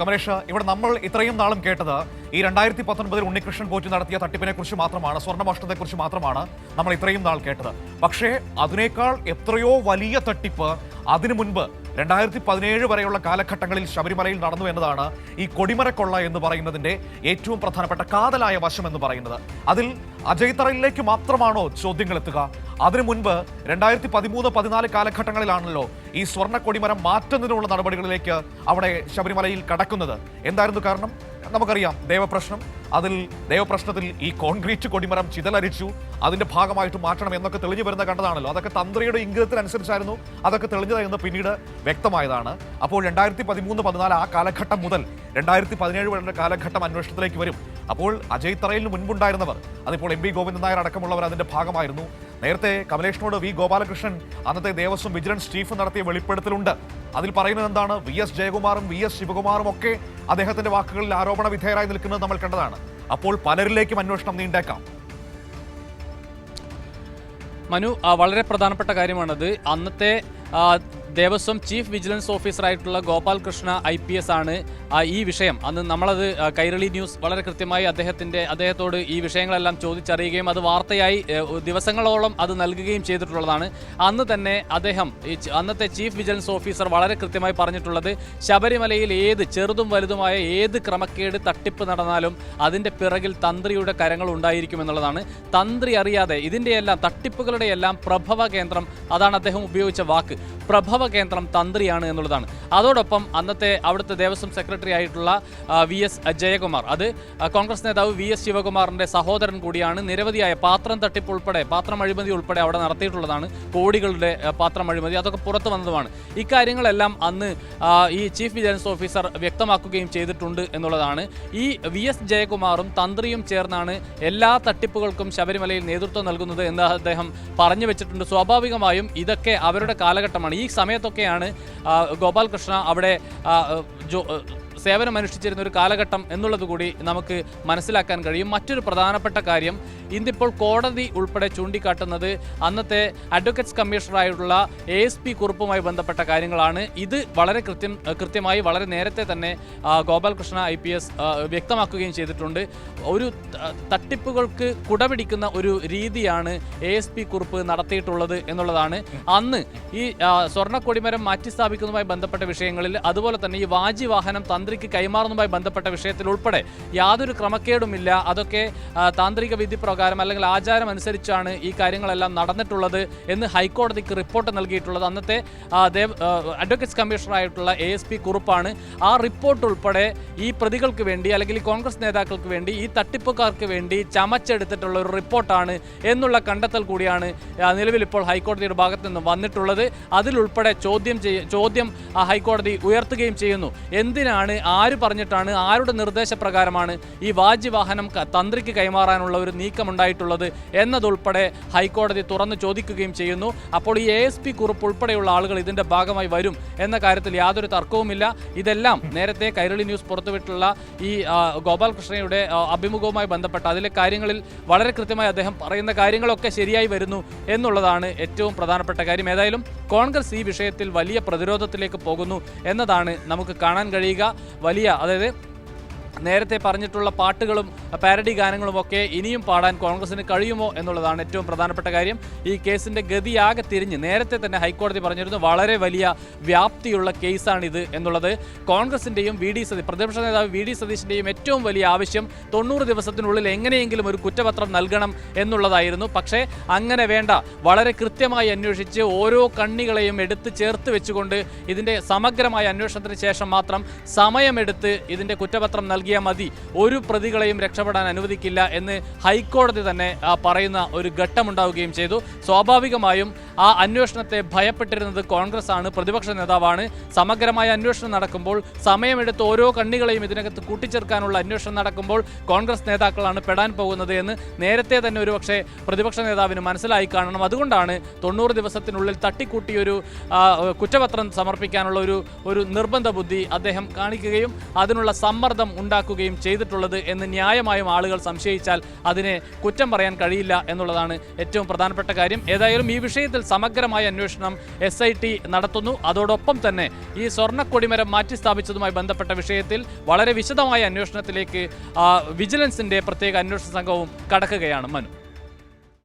കമലേഷ്, ഇവിടെ നമ്മൾ ഇത്രയും നാളും കേട്ടത് ഈ 2019 ഉണ്ണികൃഷ്ണൻ പോറ്റി നടത്തിയ തട്ടിപ്പിനെ കുറിച്ച് മാത്രമാണ്, സ്വർണ്ണമോഷണത്തെക്കുറിച്ച് മാത്രമാണ് നമ്മൾ ഇത്രയും നാൾ കേട്ടത്. പക്ഷേ അതിനേക്കാൾ എത്രയോ വലിയ തട്ടിപ്പ് അതിനു മുൻപ് 2017 വരെയുള്ള കാലഘട്ടങ്ങളിൽ ശബരിമലയിൽ നടന്നു എന്നതാണ് ഈ കൊടിമരക്കൊള്ള എന്ന് പറയുന്നതിന്റെ ഏറ്റവും പ്രധാനപ്പെട്ട കാതലായ വശം എന്ന് പറയുന്നത്. അതിൽ അജയ് തറയിലേക്ക് മാത്രമാണോ ചോദ്യങ്ങൾ എത്തുക? അതിനു മുൻപ് 2013-14 കാലഘട്ടങ്ങളിലാണല്ലോ ഈ സ്വർണ്ണ കൊടിമരം മാറ്റുന്നതിനുള്ള നടപടികളിലേക്ക് അവിടെ ശബരിമലയിൽ കടക്കുന്നത്. എന്തായിരുന്നു കാരണം? നമുക്കറിയാം, ദേവപ്രശ്നം. ദേവപ്രശ്നത്തിൽ ഈ കോൺക്രീറ്റ് കൊടിമരം ചിതലരിച്ചു, അതിന്റെ ഭാഗമായിട്ട് മാറ്റണം എന്നൊക്കെ തെളിഞ്ഞു വരുന്ന കണ്ടതാണല്ലോ. അതൊക്കെ തന്ത്രിയുടെ ഇംഗിതത്തിനനുസരിച്ചായിരുന്നു അതൊക്കെ തെളിഞ്ഞത് എന്ന് പിന്നീട് വ്യക്തമായതാണ്. അപ്പോൾ 2013-14 ആ കാലഘട്ടം മുതൽ 2017 വരെ കാലഘട്ടം അന്വേഷണത്തിലേക്ക് വരും. അപ്പോൾ അജയ് തറയിലിന് മുൻപുണ്ടായിരുന്നവർ, അതിപ്പോൾ എം വി ഗോവിന്ദൻ നായർ അടക്കമുള്ളവർ അതിന്റെ ഭാഗമായിരുന്നു. നേരത്തെ കമലേഷിനോട് വി ഗോപാലകൃഷ്ണൻ അന്നത്തെ ദേവസ്വം വിജിലൻസ് ചീഫ് നടത്തിയ വെളിപ്പെടുത്തലുണ്ട്. അതിൽ പറയുന്നത് എന്താണ്? വി എസ് ജയകുമാറും വി എസ് ശിവകുമാറും ഒക്കെ അദ്ദേഹത്തിന്റെ വാക്കുകളിൽ ആരോപണ വിധേയരായി നിൽക്കുന്നത് നമ്മൾ കണ്ടതാണ്. അപ്പോൾ പലരിലേക്കും അന്വേഷണം നീണ്ടേക്കാം. മനു, വളരെ പ്രധാനപ്പെട്ട കാര്യമാണത്. അന്നത്തെ ദേവസ്വം ചീഫ് വിജിലൻസ് ഓഫീസറായിട്ടുള്ള ഗോപാലകൃഷ്ണ IPS ആണ് ഈ വിഷയം. അന്ന് നമ്മളത് കൈരളി ന്യൂസ് വളരെ കൃത്യമായി അദ്ദേഹത്തോട് ഈ വിഷയങ്ങളെല്ലാം ചോദിച്ചറിയുകയും അത് വാർത്തയായി ദിവസങ്ങളോളം അത് നൽകുകയും ചെയ്തിട്ടുള്ളതാണ്. അന്ന് തന്നെ അദ്ദേഹം, അന്നത്തെ ചീഫ് വിജിലൻസ് ഓഫീസർ വളരെ കൃത്യമായി പറഞ്ഞിട്ടുള്ളത്, ശബരിമലയിൽ ഏത് ചെറുതും വലുതുമായ ഏത് ക്രമക്കേട് തട്ടിപ്പ് നടന്നാലും അതിൻ്റെ പിറകിൽ തന്ത്രിയുടെ കരങ്ങൾ ഉണ്ടായിരിക്കും എന്നുള്ളതാണ്. തന്ത്രി അറിയാതെ ഇതിൻ്റെയെല്ലാം തട്ടിപ്പുകളുടെ എല്ലാം പ്രഭവ കേന്ദ്രം, അതാണ് അദ്ദേഹം ഉപയോഗിച്ച വാക്ക്, പ്രഭവ കേന്ദ്രം തന്ത്രിയാണ് എന്നുള്ളതാണ്. അതോടൊപ്പം അന്നത്തെ അവിടുത്തെ ദേവസ്വം സെക്രട്ടറി ആയിട്ടുള്ള VS ജയകുമാർ, അത് കോൺഗ്രസ് നേതാവ് VS ശിവകുമാറിന്റെ സഹോദരൻ കൂടിയാണ്. നിരവധിയായ പാത്രം തട്ടിപ്പ് ഉൾപ്പെടെ, പാത്രം അഴിമതി ഉൾപ്പെടെ അവിടെ നടത്തിയിട്ടുള്ളതാണ്. കോടികളുടെ പാത്രം അഴിമതി അതൊക്കെ പുറത്തു വന്നതുമാണ്. ഇക്കാര്യങ്ങളെല്ലാം അന്ന് ഈ ചീഫ് വിജിലൻസ് ഓഫീസർ വ്യക്തമാക്കുകയും ചെയ്തിട്ടുണ്ട് എന്നുള്ളതാണ്. ഈ VS ജയകുമാറും തന്ത്രിയും ചേർന്നാണ് എല്ലാ തട്ടിപ്പുകൾക്കും ശബരിമലയിൽ നേതൃത്വം നൽകുന്നത് എന്ന് അദ്ദേഹം പറഞ്ഞു വെച്ചിട്ടുണ്ട്. സ്വാഭാവികമായും ഇതൊക്കെ അവരുടെ കാലഘട്ടമാണ്. ഈ സമയത്തൊക്കെയാണ് ഗോപാലകൃഷ്ണ അവിടെ സേവനമനുഷ്ഠിച്ചിരുന്ന ഒരു കാലഘട്ടം എന്നുള്ളത് കൂടി നമുക്ക് മനസ്സിലാക്കാൻ കഴിയും. മറ്റൊരു പ്രധാനപ്പെട്ട കാര്യം, ഇന്നിപ്പോൾ കോടതി ഉൾപ്പെടെ ചൂണ്ടിക്കാട്ടുന്നത് അന്നത്തെ അഡ്വക്കേറ്റ്സ് കമ്മീഷണറായിട്ടുള്ള ASP കുറിപ്പുമായി ബന്ധപ്പെട്ട കാര്യങ്ങളാണ്. ഇത് വളരെ കൃത്യമായി വളരെ നേരത്തെ തന്നെ ഗോപാലകൃഷ്ണ IPS വ്യക്തമാക്കുകയും ചെയ്തിട്ടുണ്ട്. ഒരു തട്ടിപ്പുകൾക്ക് കുടപിടിക്കുന്ന ഒരു രീതിയാണ് ASP കുറിപ്പ് നടത്തിയിട്ടുള്ളത് എന്നുള്ളതാണ്. അന്ന് ഈ സ്വർണ്ണക്കൊടിമരം മാറ്റിസ്ഥാപിക്കുന്നതുമായി ബന്ധപ്പെട്ട വിഷയങ്ങളിൽ, അതുപോലെ തന്നെ ഈ വാജിവാഹനം തന്ത്രിക്ക് കൈമാറുന്നതുമായി ബന്ധപ്പെട്ട വിഷയത്തിൽ ഉൾപ്പെടെ യാതൊരു ക്രമക്കേടുമില്ല. അതൊക്കെ താന്ത്രിക വിധി പ്രകാരം അല്ലെങ്കിൽ ആചാരം അനുസരിച്ചാണ് ഈ കാര്യങ്ങളെല്ലാം നടന്നിട്ടുള്ളത് എന്ന് ഹൈക്കോടതിക്ക് റിപ്പോർട്ട് നൽകിയിട്ടുള്ളത് അന്നത്തെ അഡ്വക്കേറ്റ്സ് കമ്മീഷണറായിട്ടുള്ള ASP കുറിപ്പാണ്. ആ റിപ്പോർട്ട് ഉൾപ്പെടെ ഈ പ്രതികൾക്ക് വേണ്ടി അല്ലെങ്കിൽ ഈ കോൺഗ്രസ് നേതാക്കൾക്ക് വേണ്ടി, ഈ തട്ടിപ്പുകാർക്ക് വേണ്ടി ചമച്ചെടുത്തിട്ടുള്ള ഒരു റിപ്പോർട്ടാണ് എന്നുള്ള കണ്ടെത്തൽ കൂടിയാണ് നിലവിൽ ഇപ്പോൾ ഹൈക്കോടതിയുടെ ഭാഗത്ത് നിന്ന് വന്നിട്ടുള്ളത്. അതിലുൾപ്പെടെ ചോദ്യം ഹൈക്കോടതി ഉയർത്തുകയും ചെയ്യുന്നു. എന്തിനാണ്, ആര് പറഞ്ഞിട്ടാണ്, ആരുടെ നിർദ്ദേശപ്രകാരമാണ് ഈ വാജിവാഹനം തന്ത്രിക്ക് കൈമാറാനുള്ള ഒരു നീക്കമുണ്ടായിട്ടുള്ളത് എന്നതുൾപ്പെടെ ഹൈക്കോടതി തുറന്നു ചോദിക്കുകയും ചെയ്യുന്നു. അപ്പോൾ ഈ ASP കുറിപ്പ് ഉൾപ്പെടെയുള്ള ആളുകൾ ഇതിന്റെ ഭാഗമായി വരും എന്ന കാര്യത്തിൽ യാതൊരു തർക്കവുമില്ല. ഇതെല്ലാം നേരത്തെ കൈരളി ന്യൂസ് പുറത്തുവിട്ടുള്ള ഈ ഗോപാലകൃഷ്ണയുടെ അഭിമുഖവുമായി ബന്ധപ്പെട്ട അതിലെ കാര്യങ്ങളിൽ വളരെ കൃത്യമായി അദ്ദേഹം പറയുന്ന കാര്യങ്ങളൊക്കെ ശരിയായി വരുന്നു എന്നുള്ളതാണ് ഏറ്റവും പ്രധാനപ്പെട്ട കാര്യം. ഏതായാലും കോൺഗ്രസ് ഈ വിഷയത്തിൽ വലിയ പ്രതിരോധത്തിലേക്ക് പോകുന്നു എന്നതാണ് നമുക്ക് കാണാൻ കഴിയുക. അതായത് നേരത്തെ പറഞ്ഞിട്ടുള്ള പാട്ടുകളും പാരഡി ഗാനങ്ങളുമൊക്കെ ഇനിയും പാടാൻ കോൺഗ്രസിന് കഴിയുമോ എന്നുള്ളതാണ് ഏറ്റവും പ്രധാനപ്പെട്ട കാര്യം. ഈ കേസിന്റെ ഗതിയാകെ തിരിഞ്ഞ് നേരത്തെ തന്നെ ഹൈക്കോടതി പറഞ്ഞിരുന്നു, വളരെ വലിയ വ്യാപ്തിയുള്ള കേസാണിത് എന്നുള്ളത്. കോൺഗ്രസിന്റെയും പ്രതിപക്ഷ നേതാവ് VD സതീശിന്റെയും ഏറ്റവും വലിയ ആവശ്യം 90 ദിവസത്തിനുള്ളിൽ എങ്ങനെയെങ്കിലും ഒരു കുറ്റപത്രം നൽകണം എന്നുള്ളതായിരുന്നു. പക്ഷേ അങ്ങനെ വേണ്ട, വളരെ കൃത്യമായി അന്വേഷിച്ച് ഓരോ കണ്ണികളെയും എടുത്ത് ചേർത്ത് വെച്ചുകൊണ്ട് ഇതിന്റെ സമഗ്രമായ അന്വേഷണത്തിന് ശേഷം മാത്രം സമയമെടുത്ത് ഇതിന്റെ കുറ്റപത്രം നൽകിയാൽ മതി, ഒരു പ്രതികളെയും രക്ഷപ്പെടാൻ അനുവദിക്കില്ല എന്ന് ഹൈക്കോടതി തന്നെ പറയുന്ന ഒരു ഘട്ടമുണ്ടാവുകയും ചെയ്തു. സ്വാഭാവികമായും ആ അന്വേഷണത്തെ ഭയപ്പെട്ടിരുന്നത് കോൺഗ്രസ് ആണ്, പ്രതിപക്ഷ നേതാവാണ്. സമഗ്രമായ അന്വേഷണം നടക്കുമ്പോൾ, സമയമെടുത്ത് ഓരോ കണ്ണികളെയും ഇതിനകത്ത് കൂട്ടിച്ചേർക്കാനുള്ള അന്വേഷണം നടക്കുമ്പോൾ കോൺഗ്രസ് നേതാക്കളാണ് പെടാൻ പോകുന്നത് എന്ന് നേരത്തെ തന്നെ ഒരുപക്ഷെ പ്രതിപക്ഷ നേതാവിന് മനസ്സിലായി കാണണം. അതുകൊണ്ടാണ് 90 ദിവസത്തിനുള്ളിൽ തട്ടിക്കൂട്ടിയൊരു കുറ്റപത്രം സമർപ്പിക്കാനുള്ള ഒരു നിർബന്ധ ബുദ്ധി അദ്ദേഹം കാണിക്കുകയും അതിനുള്ള സമ്മർദ്ദം ഉണ്ടാക്കുകയും ചെയ്തിട്ടുള്ളത് എന്ന് ന്യായമായും ആളുകൾ സംശയിച്ചാൽ അതിനെ കുറ്റം പറയാൻ കഴിയില്ല എന്നുള്ളതാണ് ഏറ്റവും പ്രധാനപ്പെട്ട കാര്യം. ഏതായാലും ഈ വിഷയത്തിൽ സമഗ്രമായ അന്വേഷണം SIT നടത്തുന്നു. അതോടൊപ്പം തന്നെ ഈ സ്വർണ്ണക്കൊടിമരം മാറ്റി സ്ഥാപിച്ചതുമായി ബന്ധപ്പെട്ട വിഷയത്തിൽ വളരെ വിശദമായ അന്വേഷണത്തിലേക്ക് വിജിലൻസിന്റെ പ്രത്യേക അന്വേഷണ സംഘവും കടക്കുകയാണ്. മനു.